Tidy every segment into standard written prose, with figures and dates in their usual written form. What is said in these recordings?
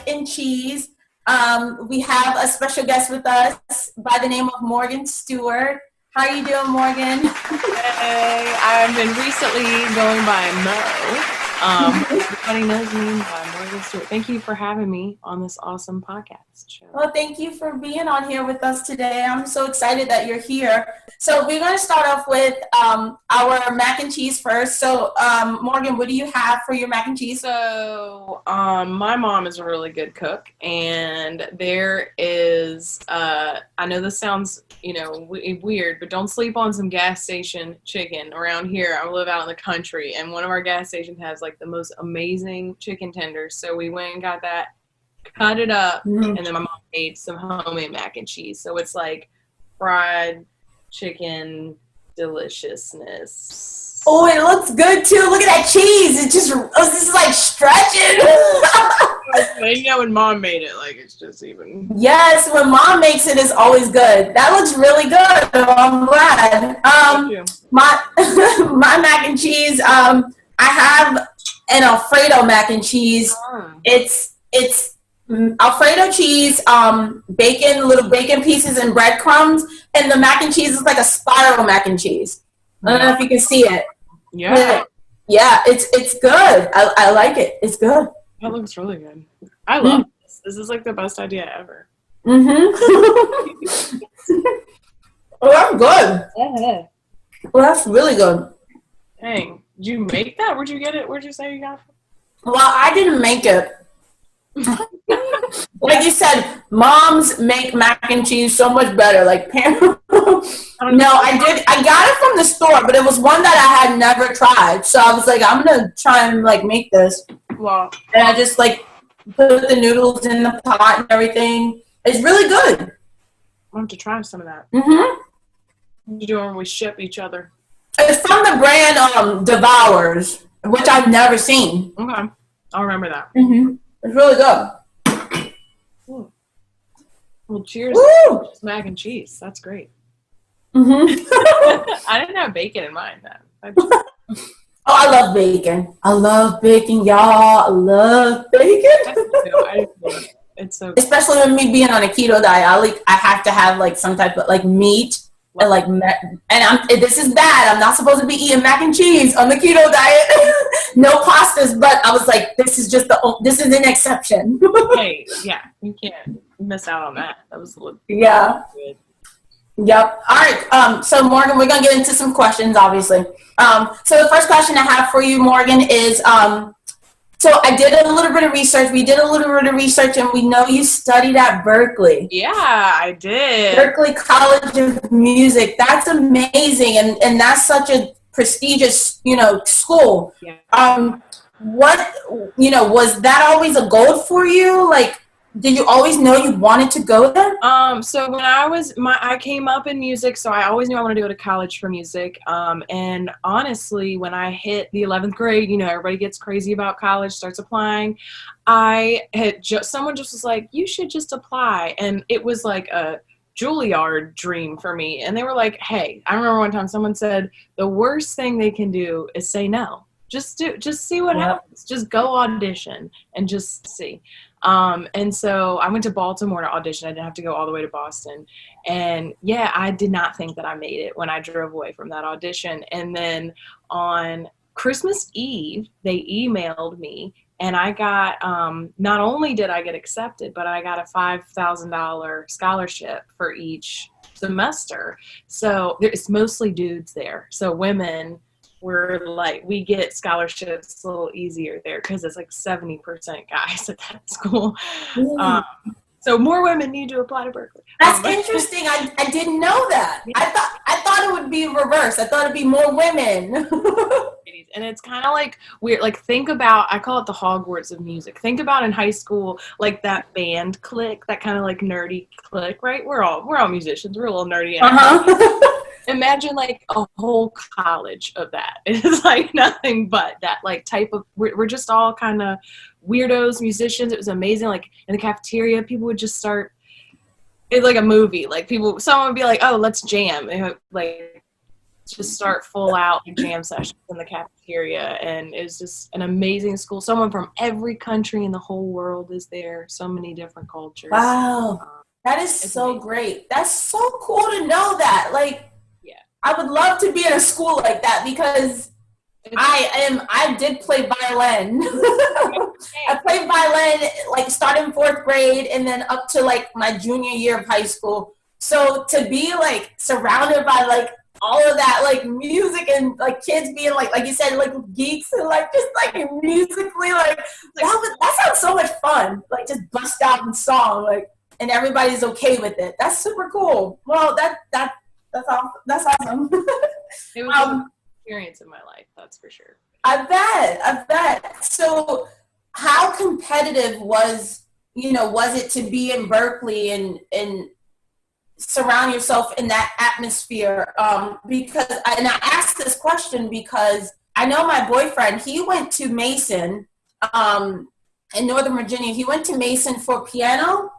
MIC&CHEESE. We have a special guest with us by the name of Morgan Stewart. How are you doing, Morgan? Hey, I've been recently going by Mo. Everybody knows me by Morgan Stewart. Thank you for having me on this awesome podcast show. Well, thank you for being on here with us today. I'm so excited that you're here. So we're going to start off with our mac and cheese first. So, Morgan, what do you have for your mac and cheese? So, my mom is a really good cook, and there is, I know this sounds, weird, but don't sleep on some gas station chicken around here. I live out in the country, and one of our gas stations has like the most amazing chicken tenders. So we went and got that, cut it up, and then my mom made some homemade mac and cheese. So it's like fried chicken deliciousness. Oh, it looks good too. Look at that cheese. It just, this is like stretching. When mom made it, like it's just even. Yes, when mom makes it, it's always good. That looks really good. I'm glad. My mac and cheese. I have an Alfredo mac and cheese. It's Alfredo cheese, bacon, little bacon pieces and breadcrumbs, and the mac and cheese is like a spiral mac and cheese. I don't know if you can see it. Yeah. Yeah, it's good. I like it. It's good. That looks really good. I love this. This is like the best idea ever. Oh, that's good. Yeah. Well, that's really good. Dang. Did you make that? Where'd you get it? Where'd you say you got it from? Well, I didn't make it. Like you said, moms make mac and cheese so much better. Like, no, I did. I got it from the store, but it was one that I had never tried. So I was like, I'm gonna try and like make this. Wow. And I just like put the noodles in the pot and everything. It's really good. I have to try some of that. Mm-hmm. You do when we ship each other. It's from the brand Devours, which I've never seen. Okay, I'll remember that. Mm-hmm. It's really good. Well, cheers. Woo! Mac and cheese. That's great. Mm-hmm. I didn't have bacon in mind. Oh, I love bacon. I love bacon, y'all. I love bacon. It's so good. Especially with me being on a keto diet, I have to have like some type of like meat. And like, this is bad. I'm not supposed to be eating mac and cheese on the keto diet. No pastas, but I was like, this is an exception. Hey, yeah, you can't miss out on that. That was good. Yep. All right. So Morgan, we're gonna get into some questions, obviously. So the first question I have for you, Morgan, is so I did a little bit of research. We did a little bit of research, and we know you studied at Berklee. Yeah, I did. Berklee College of Music. That's amazing, and that's such a prestigious, school. Yeah. Was that always a goal for you? Like, did you always know you wanted to go there? So when I came up in music, so I always knew I wanted to go to college for music. And honestly, when I hit the 11th grade, everybody gets crazy about college, starts applying. Someone just was like, you should just apply. And it was like a Juilliard dream for me. And they were like, hey, I remember one time someone said, the worst thing they can do is say no. Just see what happens. Just go audition and just see. And so I went to Baltimore to audition. I didn't have to go all the way to Boston. And yeah, I did not think that I made it when I drove away from that audition. And then on Christmas Eve, they emailed me, and I got, not only did I get accepted, but I got a $5,000 scholarship for each semester. So it's mostly dudes there. So women, we get scholarships a little easier there because it's like 70% guys at that school. So more women need to apply to Berklee. That's interesting. I didn't know that. Yeah. I thought it would be reversed. I thought it'd be more women. And it's kind of like weird. Like, think about, I call it the Hogwarts of music. Think about in high school, like that band clique, that kind of like nerdy clique, right? We're all musicians. We're a little nerdy. Imagine like a whole college of that. It's like nothing but that like type of, we're just all kind of weirdos, musicians. It was amazing. Like in the cafeteria, people would just start, it's like a movie. Like someone would be like, oh, let's jam. And like just start full out jam sessions in the cafeteria, and it's just an amazing school. Someone from every country in the whole world is there. So many different cultures. Wow. That is so amazing. great. That's so cool to know that. Like, Yeah. I would love to be in a school like that because I did play violin. I played violin like starting 4th grade and then up to like my junior year of high school. So to be like surrounded by like all of that like music and like kids being like you said, like geeks and like just like musically like that sounds so much fun. Like just bust out in song like and everybody's okay with it. That's super cool. Well, that's awesome. That's awesome. It was an experience in my life, that's for sure. I bet. So how competitive was it to be in Berklee and surround yourself in that atmosphere? Because I asked this question because I know my boyfriend, he went to Mason in Northern Virginia. He went to Mason for piano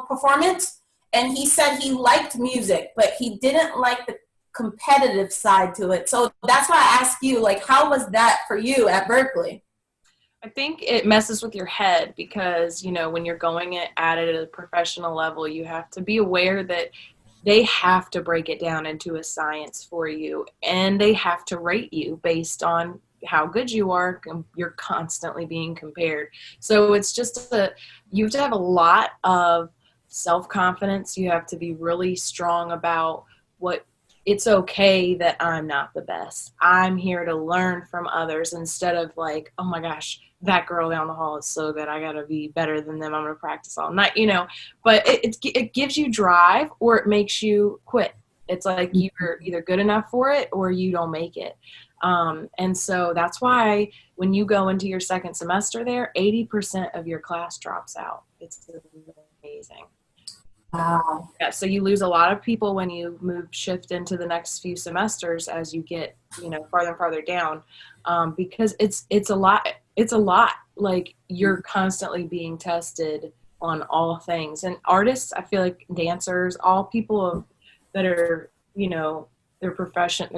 performance, and he said he liked music, but he didn't like the competitive side to it. So that's why I asked you, like, how was that for you at Berklee? I think it messes with your head because, when you're going at it at a professional level, you have to be aware that they have to break it down into a science for you, and they have to rate you based on how good you are. You're constantly being compared. So it's just you have to have a lot of self-confidence. You have to be really strong about it's okay that I'm not the best. I'm here to learn from others instead of like, oh my gosh, that girl down the hall is so good. I got to be better than them. I'm going to practice all night, but it gives you drive or it makes you quit. It's like you're either good enough for it or you don't make it. And so that's why when you go into your second semester there, 80% of your class drops out. It's amazing. Wow. Yeah, so you lose a lot of people when you shift into the next few semesters as you get, farther and farther down, because it's a lot. It's a lot. Like you're constantly being tested on all things. And artists, I feel like dancers, all people that are, their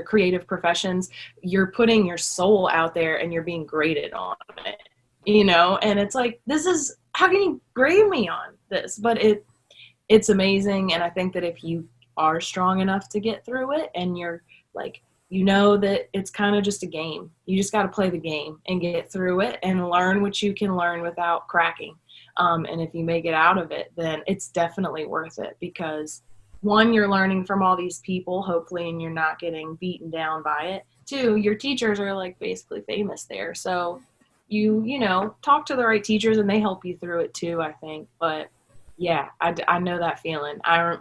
creative professions, you're putting your soul out there and you're being graded on it, and it's like, how can you grade me on this? But it's amazing. And I think that if you are strong enough to get through it and you're like, that it's kind of just a game. You just got to play the game and get through it and learn what you can learn without cracking. And if you make it out of it, then it's definitely worth it because one, you're learning from all these people, hopefully, and you're not getting beaten down by it. Two, your teachers are like basically famous there. So you talk to the right teachers and they help you through it too, I think. But yeah, I know that feeling. I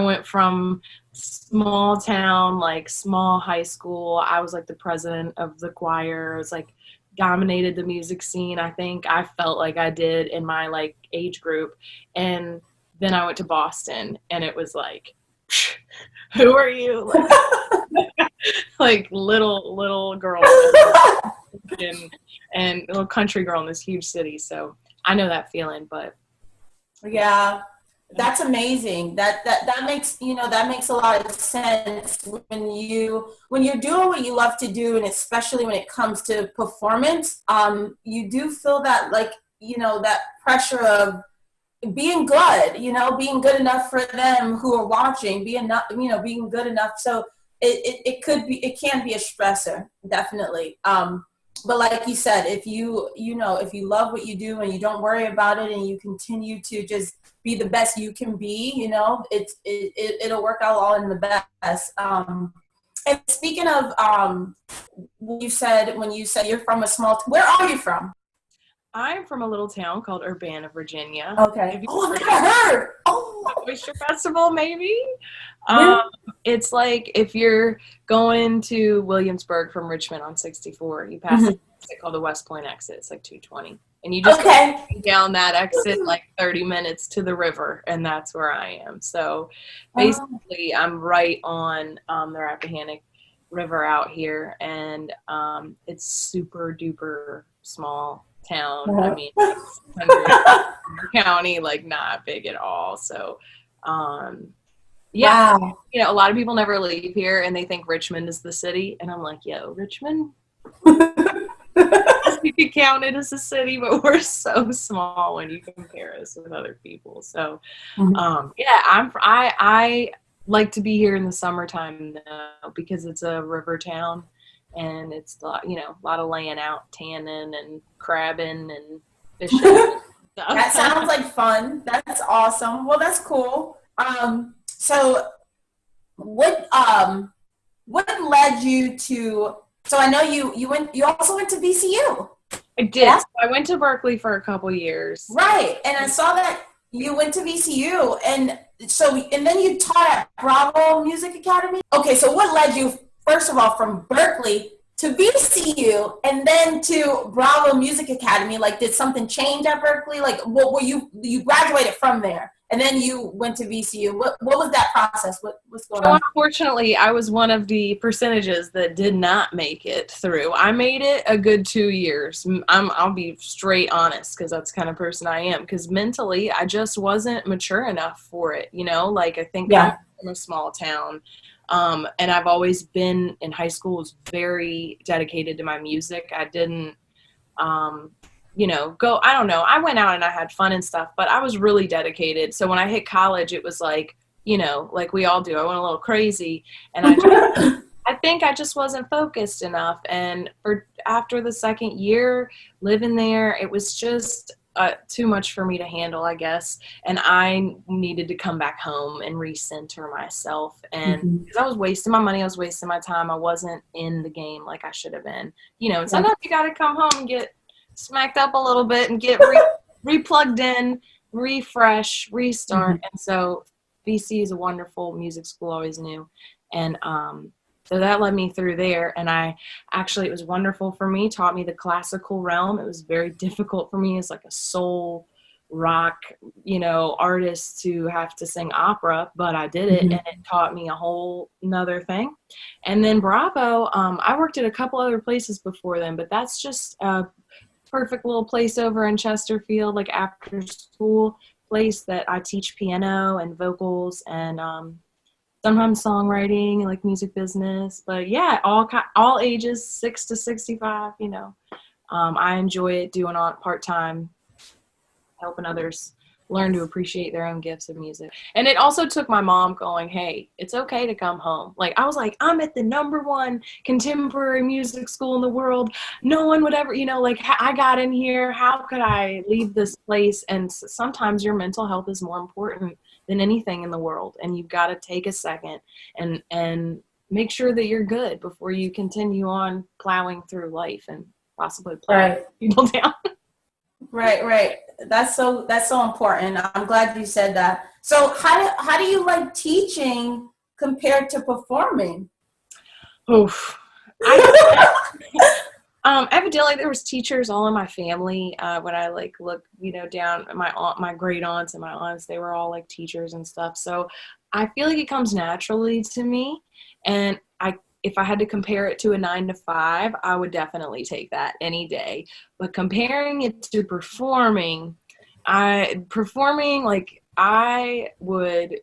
went from small town, like small high school. I was like the president of the choir. I was like dominated the music scene. I think I felt like I did in my like age group. And then I went to Boston and it was like, who are you? Like, like little girl and little country girl in this huge city. So I know that feeling, but Yeah, that's amazing. That makes that makes a lot of sense when you're doing what you love to do, and especially when it comes to performance. You do feel that like that pressure of being good, being good enough for them who are watching, being good enough. So it can be a stressor, definitely. But like you said, if if you love what you do and you don't worry about it and you continue to just be the best you can be, it'll work out all in the best. And speaking of, when you said you're from a where are you from? I'm from a little town called Urbana, Virginia. Okay. Oh, I've never heard. Oh, Oyster Festival, maybe. really? It's like if you're going to Williamsburg from Richmond on 64, you pass an exit called the West Point exit. It's like 220, and you just go down that exit like 30 minutes to the river, and that's where I am. So basically, I'm right on the Rappahannock River out here, and it's super duper small town. I mean, it's 100 county, like not big at all. So Yeah, Wow. you know, a lot of people never leave here and they think Richmond is the city. And I'm like, yo, Richmond, you could count it as a city, but we're so small when you compare us with other people. So, Mhm. yeah, I like to be here in the summertime now because it's a river town, and it's a lot, you know, a lot of laying out, tanning and crabbing and fishing. That Stuff. sounds like fun. That's awesome. Well, that's cool. So what led you to? So I know you also went to VCU. I did. Yeah. So I went to Berklee for a couple years. Right. And I saw that you went to VCU, and then you taught at Bravo Music Academy. Okay, so what led you first of all from Berklee to VCU and then to Bravo Music Academy? Like, did something change at Berklee? Like, what were you graduated from there and then you went to VCU? What was that process? What's going So on? unfortunately, I was one of the percentages that did not make it through. I made it a good 2 years. I'll be straight honest because that's the kind of person I am. Because mentally, I just wasn't mature enough for it. You know, like I think coming Yeah. from a small town, and I've always been in high school was very dedicated to my music. I didn't you know, go, I don't know. I went out and I had fun and stuff, but I was really dedicated. So when I hit college, it was like, you know, like we all do, I went a little crazy, and I think I just wasn't focused enough. And for after the second year living there, it was just too much for me to handle, I guess. And I needed to come back home and recenter myself. And Mhm. because I was wasting my money, I was wasting my time. I wasn't in the game like I should have been, you know. And Yeah. sometimes you got to come home and get smacked up a little bit and get replugged in, refresh, restart. Mhm. And so BC is a wonderful music school, I always knew. And so that led me through there. And I actually, it was wonderful for me, taught me the classical realm. It was very difficult for me as like a soul rock, you know, artist to have to sing opera, but I did it, Mhm. and it taught me a whole nother thing. And then Bravo, I worked at a couple other places before then, but that's just perfect little place over in Chesterfield, like after school place that I teach piano and vocals and sometimes songwriting, like music business. But yeah, all ages, 6 to 65. You know, I enjoy it doing on part time, helping others learn to appreciate their own gifts of music. And it also took my mom going, hey, it's okay to come home. Like I was like, I'm at the #1 contemporary music school in the world. No one would ever, you know, like I got in here. How could I leave this place? And sometimes your mental health is more important than anything in the world. And you've got to take a second and make sure that you're good before you continue on plowing through life and possibly plowing Right. people down. Right, right. That's so important. I'm glad you said that. So how do you like teaching compared to performing? Oof. I evidently there was teachers all in my family. When I like look, you know, down at my aunt, my great aunts and my aunts, they were all like teachers and stuff. So I feel like it comes naturally to me. And if I had to compare it to a 9 to 5, I would definitely take that any day. But comparing it to performing, like I would,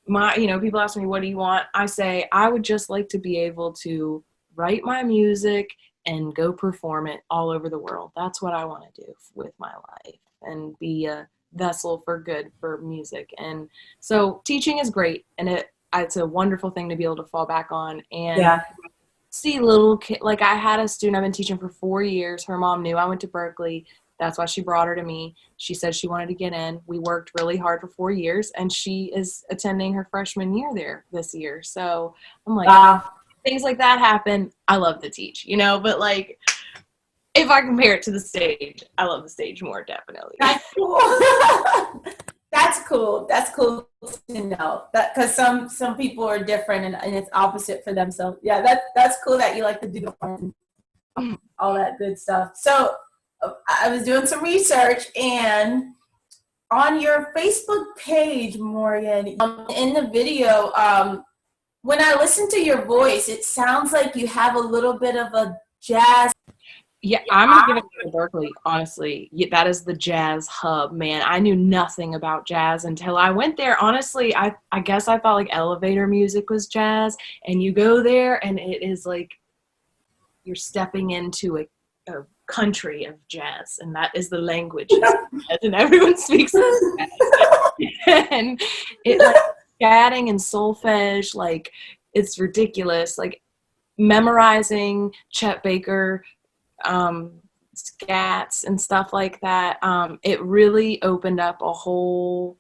you know, people ask me, what do you want? I say, I would just like to be able to write my music and go perform it all over the world. That's what I want to do with my life and be a vessel for good for music. And so teaching is great, and it's a wonderful thing to be able to fall back on and Yeah. see little kid. Like I had a student I've been teaching for 4 years. Her mom knew I went to Berklee. That's why she brought her to me. She said she wanted to get in. We worked really hard for 4 years, and she is attending her freshman year there this year. So I'm like, Wow. things like that happen. I love to teach, you know, but like if I compare it to the stage, I love the stage more, definitely. That's cool. That's cool. That's cool to know that because some people are different and it's opposite for them. So yeah, that's cool that you like to do the fun, all that good stuff. So I was doing some research and on your Facebook page, Morgan, in the video, when I listen to your voice, it sounds like you have a little bit of a jazz. Yeah, I'm gonna give it to Berklee. Honestly, that is the jazz hub, man. I knew nothing about jazz until I went there. Honestly, I guess I thought like elevator music was jazz, and you go there, and it is like you're stepping into a country of jazz, and that is the language, and everyone speaks jazz, and it like scatting and solfege, like it's ridiculous. Like memorizing Chet Baker scats and stuff like that. It really opened up a whole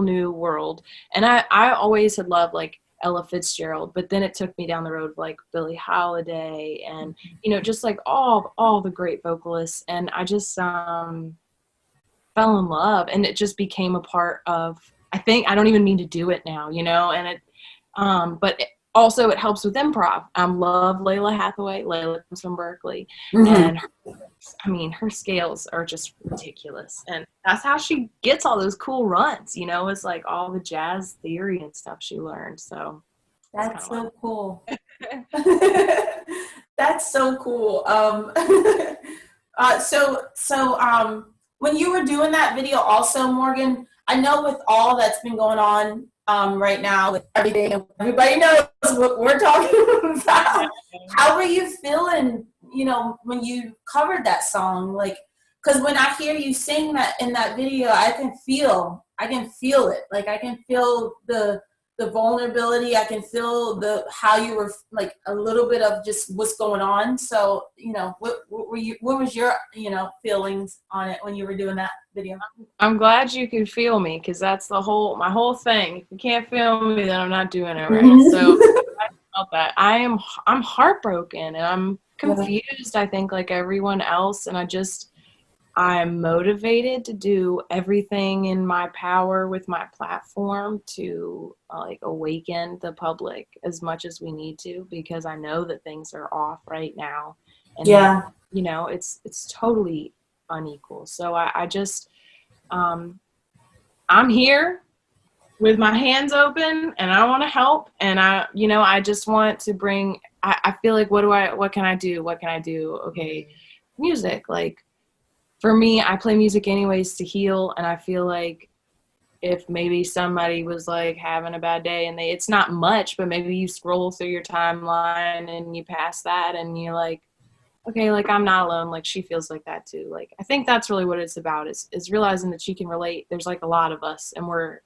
new world. And I always had loved like Ella Fitzgerald, but then it took me down the road of like Billie Holiday and just like all the great vocalists, and I just fell in love, and it just became a part of, I think, I don't even mean to do it now, and it but also it helps with improv. I love Layla Hathaway. Layla comes from Berklee, and her scales are just ridiculous, and that's how she gets all those cool runs. It's like all the jazz theory and stuff she learned. So that's so cool. That's so cool. So when you were doing that video, also, Morgan, I know with all that's been going on right now with everything, everybody knows what we're talking about. How were you feeling, when you covered that song? Like, because when I hear you sing that in that video, I can feel it. Like, I can feel the vulnerability. I can feel how you were, like, a little bit of just what's going on. So, what was your, feelings on it when you were doing that video? I'm glad you can feel me, because that's my whole thing. If you can't feel me, then I'm not doing it right. So I felt that. I'm heartbroken, and I'm confused, I think, like everyone else, and I'm motivated to do everything in my power with my platform to like awaken the public as much as we need to, because I know that things are off right now, and it's totally unequal. So I just I'm here with my hands open, and I want to help, and I just want to bring. I feel like what can I do? Okay, music, like. For me, I play music anyways to heal, and I feel like if maybe somebody was like having a bad day and it's not much, but maybe you scroll through your timeline and you pass that and you're like, okay, like I'm not alone, like she feels like that too. Like I think that's really what it's about, is realizing that she can relate. There's like a lot of us, and we're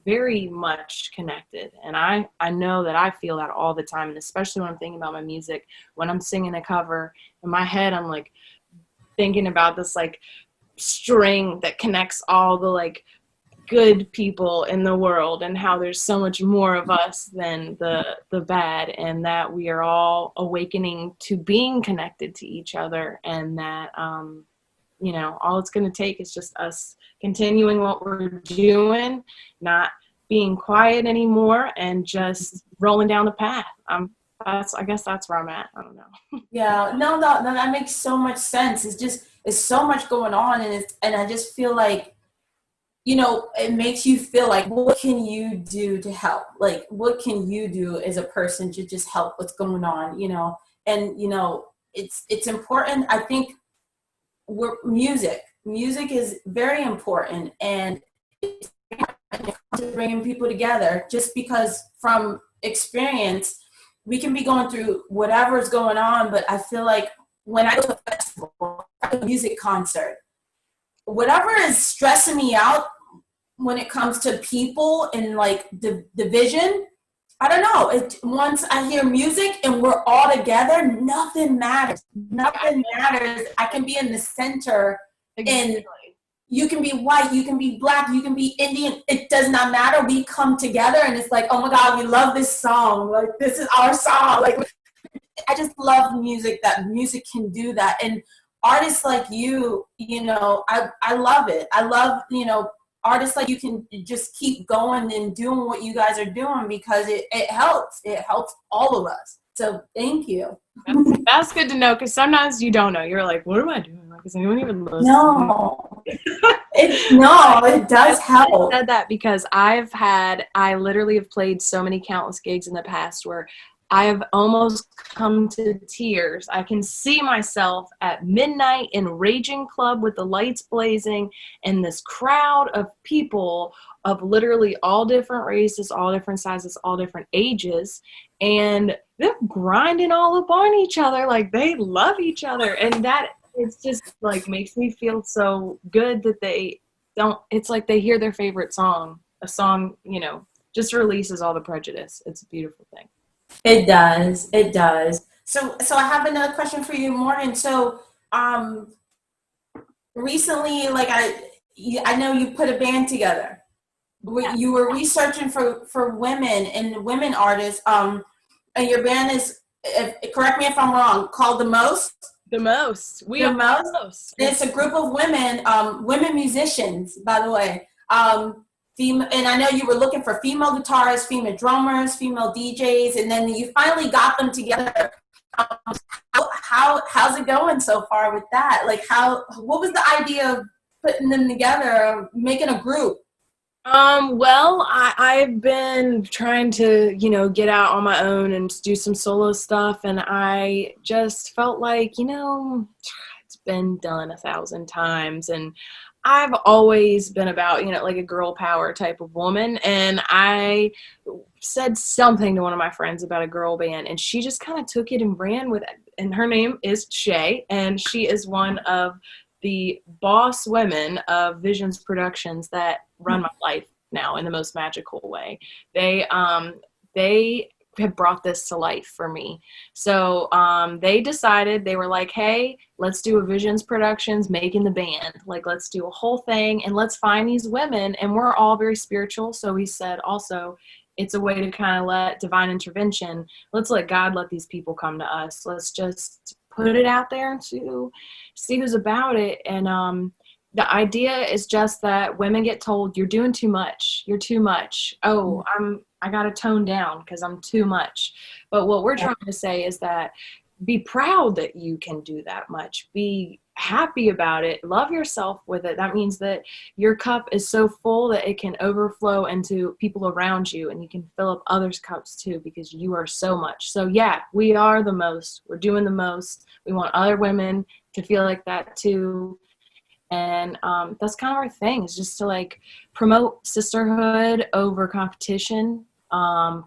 very much connected, and I know that I feel that all the time, and especially when I'm thinking about my music, when I'm singing a cover, in my head I'm like thinking about this like string that connects all the like good people in the world, and how there's so much more of us than the bad, and that we are all awakening to being connected to each other, and that all it's going to take is just us continuing what we're doing, not being quiet anymore, and just rolling down the path. I guess that's where I'm at. I don't know. Yeah, no, that makes so much sense. It's so much going on, and I just feel like, it makes you feel like, what can you do to help? Like, what can you do as a person to just help what's going on? And it's important. I think music is very important, and it's bringing people together. Just because from experience, we can be going through whatever's going on, but I feel like when I go to a festival, a music concert, whatever is stressing me out when it comes to people and like the division, I don't know. Once I hear music and we're all together, nothing matters. Nothing matters. I can be in the center, and you can be white, you can be black, you can be Indian. It does not matter. We come together, and it's like, oh my God, we love this song. Like, this is our song. Like, I just love music, that music can do that. And artists like you, I love it. I love, artists like you can just keep going and doing what you guys are doing, because it helps. It helps all of us. So thank you. That's good to know, because sometimes you don't know. You're like, what am I doing? Like, is anyone even listening? No. It does help. I said that because I literally have played so many countless gigs in the past where I have almost come to tears. I can see myself at midnight in Raging Club with the lights blazing and this crowd of people of literally all different races, all different sizes, all different ages, and they're grinding all up on each other like they love each other. And that it's just like makes me feel so good that they don't, it's like they hear their favorite song, a song, just releases all the prejudice. It's a beautiful thing. It does. It does. So I have another question for you, Morgan. So, recently, like I know you put a band together. Yeah. You were researching for women and women artists. And your band is, correct me if I'm wrong, called The Most. The Most. We The are Most. the Most. It's a group of women, women musicians, by the way. And I know you were looking for female guitarists, female drummers, female DJs, and then you finally got them together. How's it going so far with that? Like, what was the idea of putting them together, making a group? Well, I've been trying to, get out on my own and do some solo stuff, and I just felt like, it's been done 1,000 times, and I've always been about, like a girl power type of woman, and I said something to one of my friends about a girl band, and she just kind of took it and ran with it, and her name is Shay, and she is one of the boss women of Visions Productions that run my life now in the most magical way. They have brought this to life for me. So they decided, they were like, hey, let's do a Visions Productions making the band. Like, let's do a whole thing and let's find these women. And we're all very spiritual. So we said also, it's a way to kind of let divine intervention, let's let God let these people come to us. Let's just put it out there to see who's about it. And the idea is just that women get told, you're doing too much. You're too much. Oh, I got to tone down because I'm too much. But what we're trying to say is that be proud that you can do that much. Be happy about it. Love yourself with it. That means that your cup is so full that it can overflow into people around you, and you can fill up others' cups too, because you are so much. So yeah, we are the most. We're doing the most. We want other women to feel like that too. And that's kind of our thing, is just to like promote sisterhood over competition,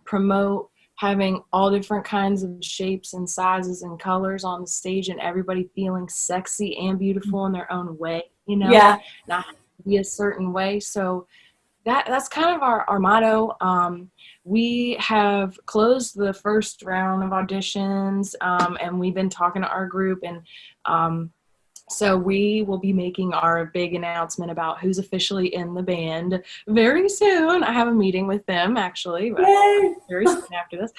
promote having all different kinds of shapes and sizes and colors on the stage, and everybody feeling sexy and beautiful in their own way, Yeah. not be a certain way. So that's kind of our motto. We have closed the first round of auditions, and we've been talking to our group, and so we will be making our big announcement about who's officially in the band very soon. I have a meeting with them actually very soon after this.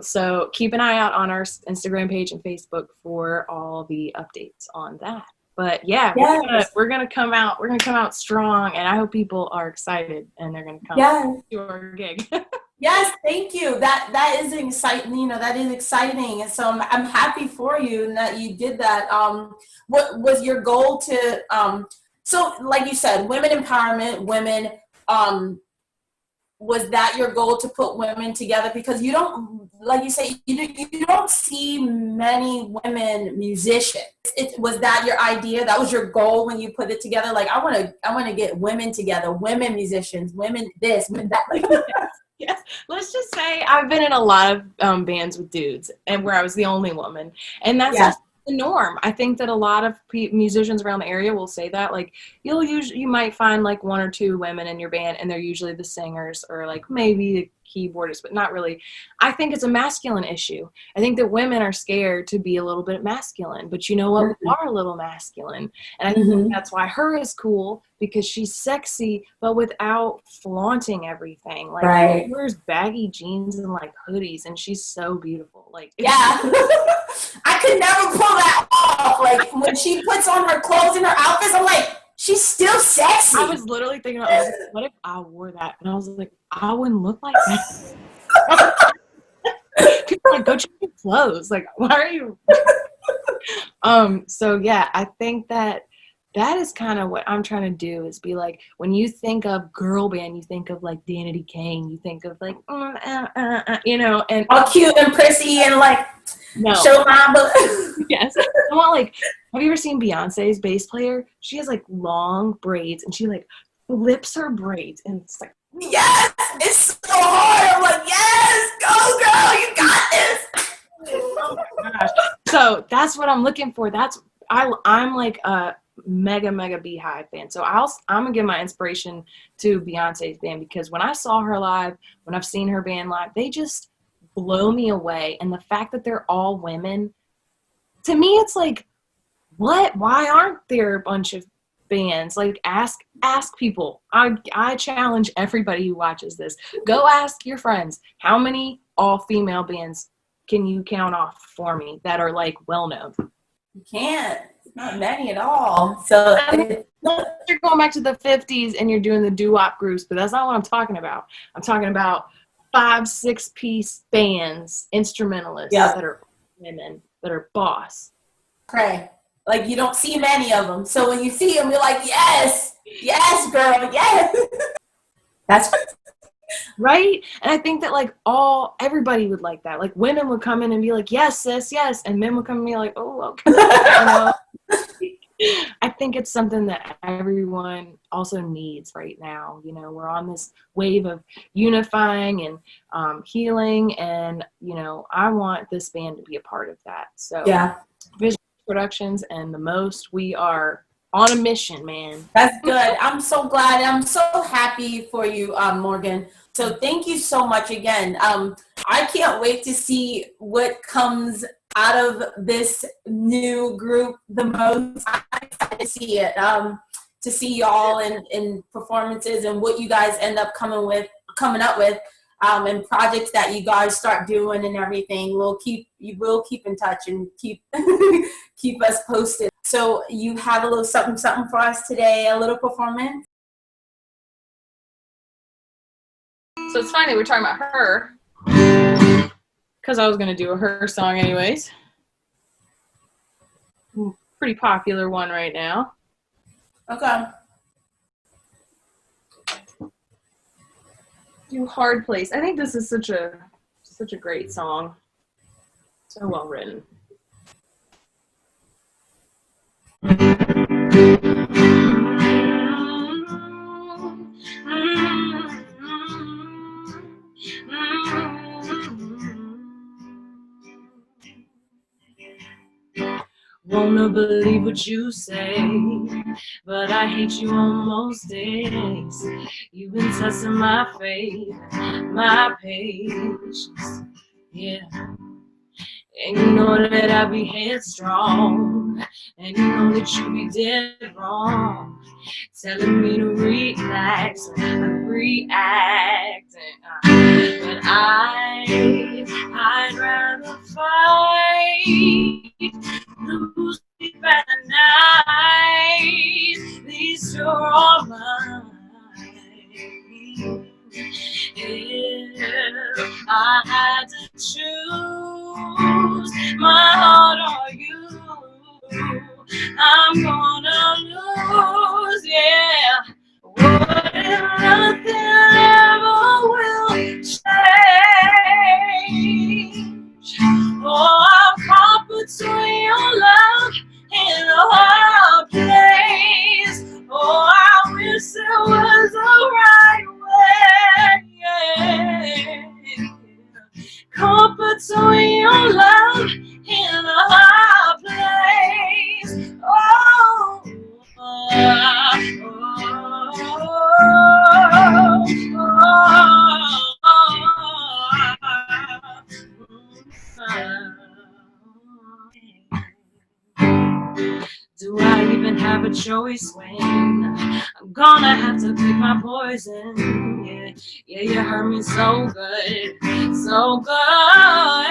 So keep an eye out on our Instagram page and Facebook for all the updates on that. But yeah, we're gonna come out strong, and I hope people are excited and they're gonna come to our gig. Yes, thank you. That is exciting. That is exciting, and so I'm happy for you and that you did that. What was your goal to? So, like you said, women empowerment, women. Was that your goal, to put women together? Because you don't, like you say, you don't see many women musicians. Was that your idea? That was your goal when you put it together? Like, I want to get women together, women musicians, women this, women that. Like, yes. Let's just say I've been in a lot of bands with dudes, and where I was the only woman, and that's just the norm. I think that a lot of musicians around the area will say that. Like, you might find like one or two women in your band, and they're usually the singers or like maybe the keyboardist, but not really. I think it's a masculine issue. I think that women are scared to be a little bit masculine, but you know what? We are a little masculine, and I think that's why H.E.R is cool, because she's sexy, but without flaunting everything. Like, she wears baggy jeans and like hoodies, and she's so beautiful. Like, I could never pull that off. Like, when she puts on her clothes and her outfits, I'm like, she's still sexy. I was literally thinking about, what if I wore that? And I was like, I wouldn't look like that. People are like, go change your clothes. Like, why are you? So yeah, I think that that is kind of what I'm trying to do, is be like, when you think of girl band, you think of like Danity Kane, you think of like, you know, and all cute and prissy and like, no. show my butt. Yes. I want like, have you ever seen Beyonce's bass player? She has like long braids and she like flips her braids and it's like, yes, it's so hard. I'm like, yes, go girl, you got this. oh my gosh. So that's what I'm looking for. I'm like a mega Beehive fan. So I'm gonna give my inspiration to Beyonce's band, because when I saw her live, when I've seen her band live, they just blow me away. And the fact that they're all women, to me, it's like, what? Why aren't there a bunch of bands? Like, ask people. I challenge everybody who watches this. Go ask your friends, how many all-female bands can you count off for me that are like well-known? You can't. Not many at all. So you're going back to the 50s and you're doing the doo-wop groups, but that's not what I'm talking about. I'm talking about 5-6 piece bands, instrumentalists that are women, that are boss. Pray. Like, you don't see many of them. So when you see them, you're like, yes, girl, yes. That's right. And I think that like everybody would like that. Like, women would come in and be like, yes, sis, yes. And men would come and be like, oh, okay. You know? I think it's something that everyone also needs right now. You know, we're on this wave of unifying and healing, and you know, I want this band to be a part of that. So Vision Productions and the Most, we are on a mission, man. That's good. I'm so glad. I'm so happy for you, Morgan. So thank you so much again. I can't wait to see what comes out of this new group the most. I'm excited to see it, to see y'all in performances and what you guys end up coming up with, and projects that you guys start doing and everything. We'll keep in touch and keep keep us posted. So you have a little something for us today, a little performance. So it's funny we're talking about her, because I was going to do a H.E.R song anyways. Pretty popular one right now. Okay. Do Hard Place. I think this is such a great song. So well written. Wanna believe what you say, but I hate you on most days. You've been testing my faith, my patience, yeah. And you know that I be headstrong, and you know that you be dead wrong, telling me to relax and react. But I'd rather fight, lose sleep at night. These you're all mine. If I had to choose my heart or you, I'm gonna lose, yeah. What if nothing ever will change? Oh, I'm caught between your love and a hard place. Oh, I wish there was a right way. Caught between your love and a hard place. Oh, do I even have a choice when I'm gonna have to pick my poison? Yeah, you hurt me so good, so good.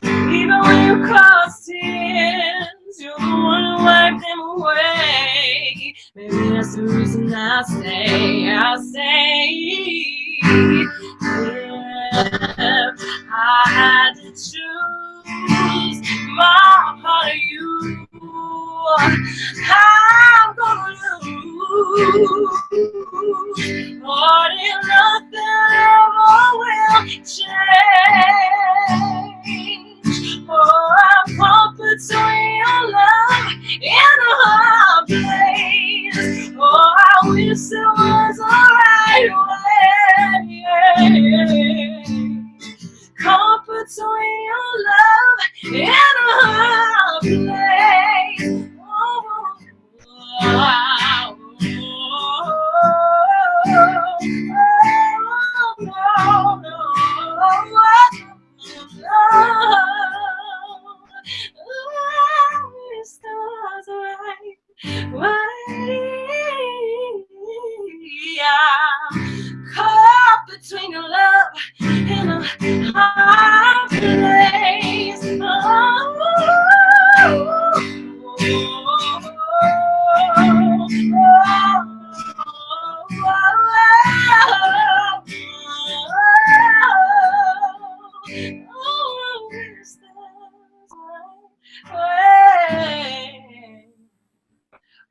Even when you cause tears, you're the one who wiped them away. Maybe that's the reason I'll stay. If I had to choose my heart or you, I'm gonna lose. But if nothing ever will change. Oh, I'm caught between your love and a hard place. Oh, I wish it was the right way. Caught between your love and a hard place. Oh, caught between your love and a hard place.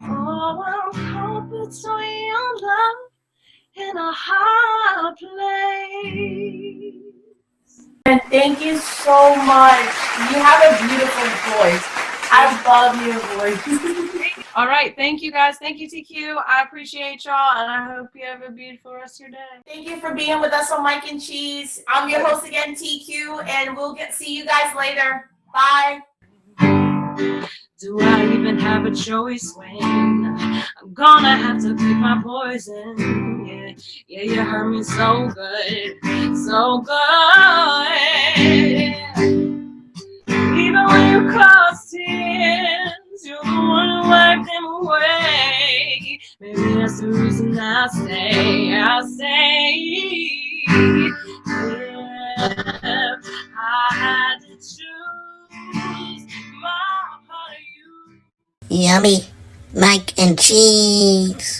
Oh, I'm caught between your love in a hard place. And thank you so much. You have a beautiful voice. I love your voice. All right, thank you guys. Thank you, TQ. I appreciate y'all, and I hope you have a beautiful rest of your day. Thank you for being with us on Mic and Cheese. I'm your host again, TQ, and we'll see you guys later. Bye. Do I even have a choice when I'm gonna have to pick my poison? Yeah, you hurt me so good, so good. Even when you cross tears, you're the one who wiped them away. Maybe that's the reason I stay. Yeah, I had to choose my part of you. Yummy mac and cheese.